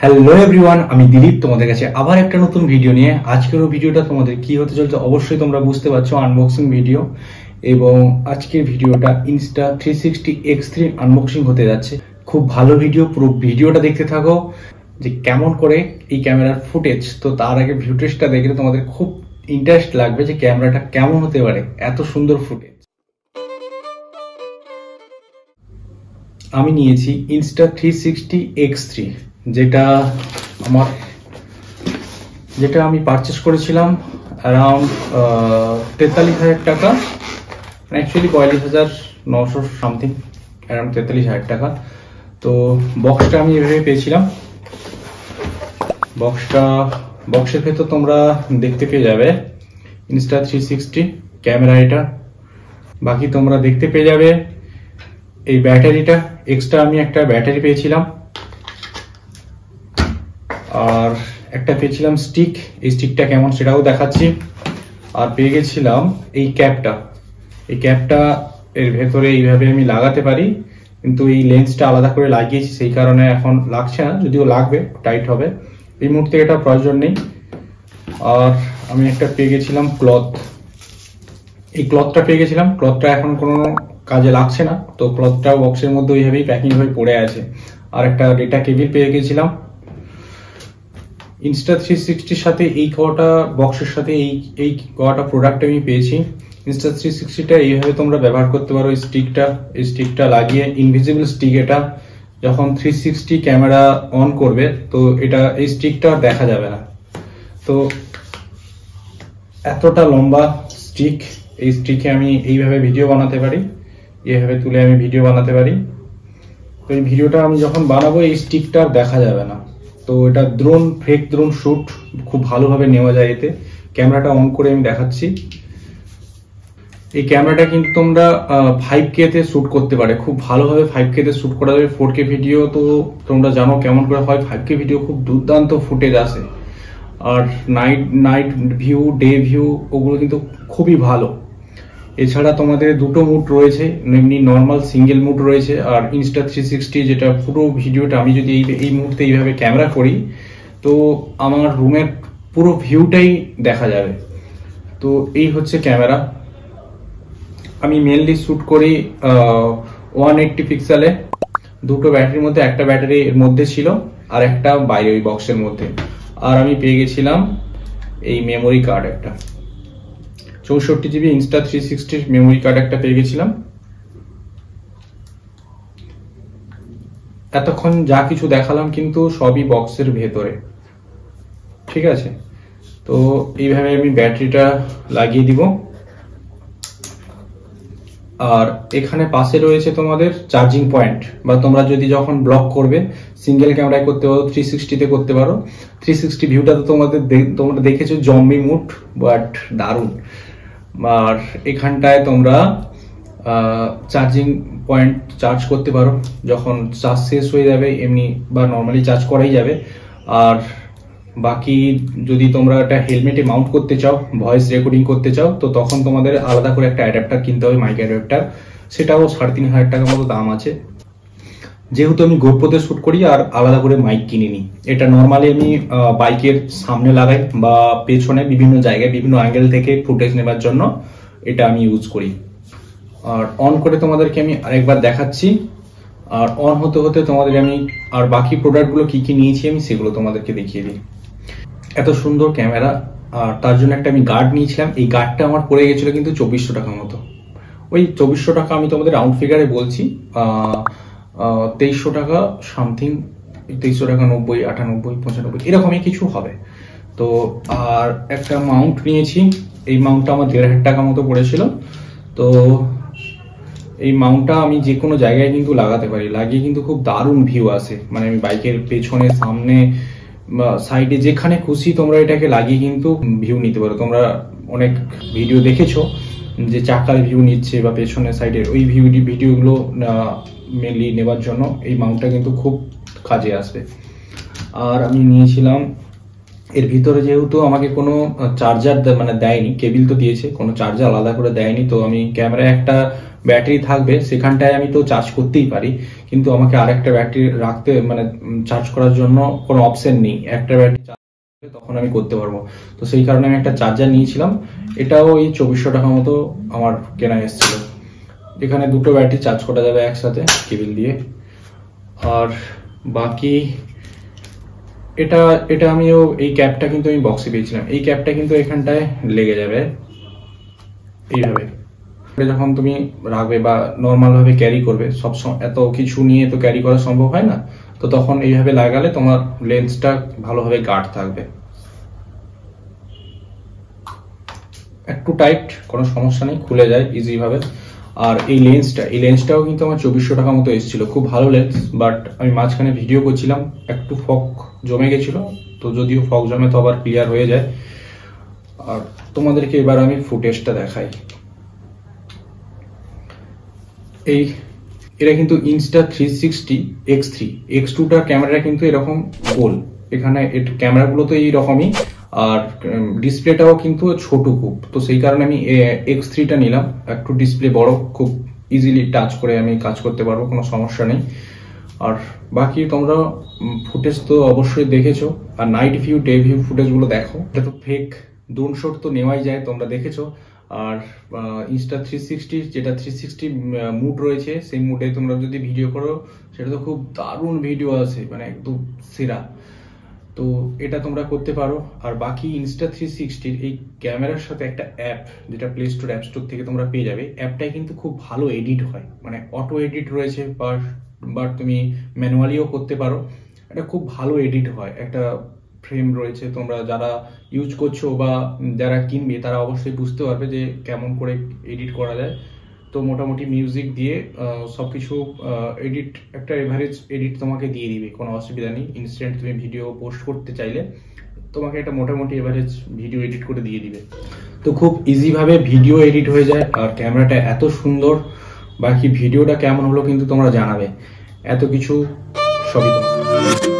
Hello everyone, আমি দিলীপ তোমাদের কাছে আবার একটা নতুন ভিডিও নিয়ে। আজকের ভিডিওটা তোমাদের কি হতে চলছে অবশ্যই তোমরা বুঝতে পারছো, আনবক্সিং ভিডিও। এবং আজকের ভিডিওটা Insta360X3 আনবক্সিং হতে যাচ্ছে। খুব ভালো ভিডিও, পুরো ভিডিওটা দেখতে থাকো যে কেমন করে এই ক্যামেরার ফুটেজ। তো তার আগে ফুটেজটা দেখলে তোমাদের খুব ইন্টারেস্ট লাগবে যে ক্যামেরাটা কেমন হতে পারে, এত সুন্দর ফুটেজ। আমি নিয়েছি Insta360X3, যেটা আমি পারচেস করেছিলাম অ্যারাউন্ড 43,000 টাকা, অ্যাকচুয়ালি 42,900 সামথিং, অ্যারাউন্ড 43,000 টাকা। তো বক্সটা আমি এভাবে পেয়েছিলাম। বক্সের ভেতর তোমরা দেখতে পেয়ে যাবে Insta360 ক্যামেরা, এটা বাকি তোমরা দেখতে পেয়ে যাবে। এই ব্যাটারিটা এক্সট্রা আমি একটা ব্যাটারি পেয়েছিলাম, আর একটা পেয়েছিলাম স্টিক। এই স্টিকটা কেমন সেটাও দেখাচ্ছি। আর পেয়ে গেছিলাম এই ক্যাপটা এর ভেতরে এইভাবে আমি লাগাতে পারি, কিন্তু এই লেন্সটা আলাদা করে লাগিয়েছি, সেই কারণে এখন লাগছে না, যদিও লাগবে, টাইট হবে। এই মুহূর্তে এটা প্রয়োজন নেই। আর আমি একটা পেয়ে গেছিলাম ক্লথ। এই ক্লথটা পেয়ে গেছিলাম, ক্লথটা এখন কোনো কাজে লাগছে না, তো ক্লথটাও বক্সের মধ্যে ওইভাবেই প্যাকিং হয়ে পড়ে আছে। আর একটা ডেটা কেবিল পেয়ে গেছিলাম। Insta360 সাথে এই কটা বক্সের সাথে এই কটা প্রোডাক্ট আমি পেয়েছি। Insta360টা এইভাবে তোমরা ব্যবহার করতে পারো। এই স্টিকটা লাগিয়ে, ইনভিজিবল স্টিক, এটা যখন 360 ক্যামেরা অন করবে তো এটা এই স্টিকটা দেখা যাবে না। তো এতটা লম্বা স্টিক, এই স্টিকে আমি এইভাবে ভিডিও বানাতে পারি, এইভাবে তুলে আমি ভিডিও বানাতে পারি। তো এই ভিডিওটা আমি যখন বানাবো এই স্টিকটা দেখা যাবে না। তো এটা ফেক ড্রোন শুট খুব ভালোভাবে নেওয়া যায় এতে। ক্যামেরাটা অন করে আমি দেখাচ্ছি। এই ক্যামেরাটা কিন্তু তোমরা 5K তে শুট করতে পারে, খুব ভালোভাবে 5K তে শুট করা যাবে। 4K ভিডিও তো তোমরা জানো কেমন করে হয়, 5K ভিডিও খুব দুর্দান্ত ফুটেজ আসে। আর নাইট ভিউ, ডে ভিউ, ওগুলো কিন্তু খুবই ভালো। এছাড়া তোমাদের দুটো মুড রয়েছে, এমনি নর্মাল সিঙ্গেল মুড রয়েছে। আর Insta360 যেটা পুরো ভিডিওটা আমি যদি এই মুহূর্তে এইভাবে ক্যামেরা করি তো আমার রুমের পুরো ভিউটাই দেখা যাবে। তো এই হচ্ছে ক্যামেরা। আমি মেনলি শ্যুট করি 180 পিক্সেলে। দুটো ব্যাটারির মধ্যে একটা ব্যাটারি এর মধ্যে ছিল আর একটা বাইরে ওই বক্সের মধ্যে। আর আমি পেয়ে গেছিলাম এই মেমোরি কার্ড, একটা 64 জিবি Insta360 মেমোরি কার্ড একটা পেয়ে গেছিলাম। এতক্ষণ যা কিছু দেখালাম কিন্তু সবই বক্সের ভেতরে, ঠিক আছে। তো এইভাবে আমি ব্যাটারিটা লাগিয়ে দিব। আর এখানে পাশে রয়েছে তোমাদের চার্জিং পয়েন্ট, বা তোমরা যদি যখন ব্লগ করবে সিঙ্গেল ক্যামেরায় করতে পারো, 360 তে করতে পারো। 360 ভিউটা তো তোমরা দেখেছো, জম্বি মুড, বাট দারুণ। আর এখানটায় তোমরা চার্জিং পয়েন্ট চার্জ করতে পারো, যখন চার্জ শেষ হয়ে যাবে এমনি বা নর্মালি চার্জ করাই যাবে। আর বাকি যদি তোমরা একটা হেলমেটে মাউন্ট করতে চাও, ভয়েস রেকর্ডিং করতে চাও, তো তখন তোমাদের আলাদা করে একটা অ্যাডাপ্টার কিনতে হবে, মাইক অ্যাডাপ্টার। সেটাও 3,500 টাকার মতো দাম আছে। যেহেতু আমি গোপ্রোতে শুট করি আর আলাদা করে মাইক কিনিনি, এটা নর্মালি আমি বাইকের সামনে লাগাই বা পেছনে বিভিন্ন জায়গায় বিভিন্ন অ্যাঙ্গেল থেকে ফুটেজ নেবার জন্য এটা আমি ইউজ করি। আর অন করে তোমাদেরকে আমি আরেকবার দেখাচ্ছি। আর অন হতে হতে তোমাদের আমি আর বাকি প্রোডাক্টগুলো কি কি নিয়েছি আমি সেগুলো তোমাদেরকে দেখিয়ে দিই। এত সুন্দর ক্যামেরা, আর তার জন্য একটা আমি গার্ড নিয়েছিলাম। এই গার্ডটা আমার পড়ে গেছিল কিন্তু 2400 টাকার মতো। ওই 2400 টাকা আমি তোমাদের রাউন্ড ফিগারে বলছি, 2300 টাকা সামথিং, 2300 টাকা 90, 98, 95 এরকমই কিছু হবে। তো আর একটা মাউন্ট নিয়েছি। এই মাউন্টটা আমার 1,500 টাকা মতো পড়েছিল। তো এই মাউন্টটা আমি যে কোনো জায়গায় কিন্তু লাগাতে পারি, লাগিয়ে কিন্তু খুব দারুণ ভিউ আসে। মানে আমি বাইকের পেছনে, সামনে, সাইডে যেখানে খুশি তোমরা এটাকে লাগিয়ে কিন্তু ভিউ নিতে পারো। তোমরা অনেক ভিডিও দেখেছো যে চাকার ভিউ নিচ্ছে বা পেছনের সাইডের ওই ভিডিওগুলো মেনলি নেবার জন্য এই মাউন্টটা কিন্তু খুব কাজে আসবে। আর আমি নিয়েছিলাম এর ভিতরে, যেহেতু আমাকে কোনো চার্জার মানে দেয়নি, কেবিল তো দিয়েছে, কোনো চার্জার আলাদা করে দেয়নি, তো আমি ক্যামেরায় একটা ব্যাটারি থাকবে সেখানটায় আমি তো চার্জ করতেই পারি, কিন্তু আমাকে আরেকটা ব্যাটারি রাখতে মানে চার্জ করার জন্য কোনো অপশন নেই। একটা ব্যাটারি তখন আমি করতে পারবো। তো সেই কারণে আমি একটা চার্জার নিয়েছিলাম, এটাও এই 2400 টাকা মতো আমার কেনা এসেছিল। এখানে দুটো ব্যাটারি চার্জ করা যাবে একসাথে কেবল দিয়ে। আর বাকি এটা আমিও এই ক্যাপটা কিন্তু আমি বক্সে পেয়েছিলাম, এই ক্যাপটা কিন্তু এখানটায় লেগে যাবে এইভাবে। যখন তুমি রাখবে বা নর্মাল ভাবে ক্যারি করবে, সবসময় এত কিছু নিয়ে তো ক্যারি করা সম্ভব হয় না, তো তখন এইভাবে লাগালে তোমার লেন্সটা ভালোভাবে গার্ড থাকবে। একটু টাইট, কোনো সমস্যা নেই, খুলে যায় ইজি ভাবে। আর এই লেন্সটাও কিন্তু আমার 2400 টাকা মতো এসেছিল, খুব ভালো লেন্স। বাট আমি মাঝখানে ভিডিও করছিলাম, একটু ফগ জমে গেছিল, তো যদিও ফগ জমে তো আবার ক্লিয়ার হয়ে যায়। আর তোমাদেরকে এবার আমি ফুটেজটা দেখাই। এটা কিন্তু Insta360 X3 X2টার ক্যামেরা কিন্তু এরকম গোল, এখানে ক্যামেরাগুলো তো এইরকমই, আর ডিসপ্লেটাও কিন্তু ছোট খুব, তো সেই কারণে আমি X3টা নিলাম। একটু ডিসপ্লে বড়, খুব ইজিলি টাচ করে আমি কাজ করতে পারবো, কোনো সমস্যা নেই। আর বাকি তোমরা ফুটেজ তো অবশ্যই দেখেছো, আর নাইট ভিউ ডে ভিউ ফুটেজগুলো দেখো। এটা তো ফেক ড্রোন শট তো নেওয়াই যায়, তোমরা দেখেছো। আর Insta360 যেটা 360 মুড রয়েছে, সেই মুডে তোমরা যদি ভিডিও করো সেটা তো খুব দারুণ ভিডিও আছে, মানে একদম সেরা। তো এটা তোমরা করতে পারো। আর বাকি Insta360 এই ক্যামেরার সাথে একটা অ্যাপ, যেটা প্লে স্টোর অ্যাপ স্টোর থেকে তোমরা পেয়ে যাবে। অ্যাপটাই কিন্তু খুব ভালো এডিট হয়, মানে অটো এডিট রয়েছে, বা তুমি ম্যানুয়ালিও করতে পারো। এটা খুব ভালো এডিট হয়, একটা ফ্রেম রয়েছে। তোমরা যারা ইউজ করছো বা যারা কিনবে তারা অবশ্যই বুঝতে পারবে যে কেমন করে এডিট করা যায়। তো মোটামুটি মিউজিক দিয়ে সবকিছু এডিট, একটা এভারেজ এডিট তোমাকে দিয়ে দিবে, কোনো অসুবিধা নেই। ইনস্ট্যান্ট তুমি ভিডিও পোস্ট করতে চাইলে তোমাকে একটা মোটামুটি এভারেজ ভিডিও এডিট করে দিয়ে দিবে। তো খুব ইজি ভাবে ভিডিও এডিট হয়ে যায়, আর ক্যামেরাটা এত সুন্দর। বাকি ভিডিওটা কেমন হলো কিন্তু তোমরা জানাবে, এত কিছু সবই তোমার।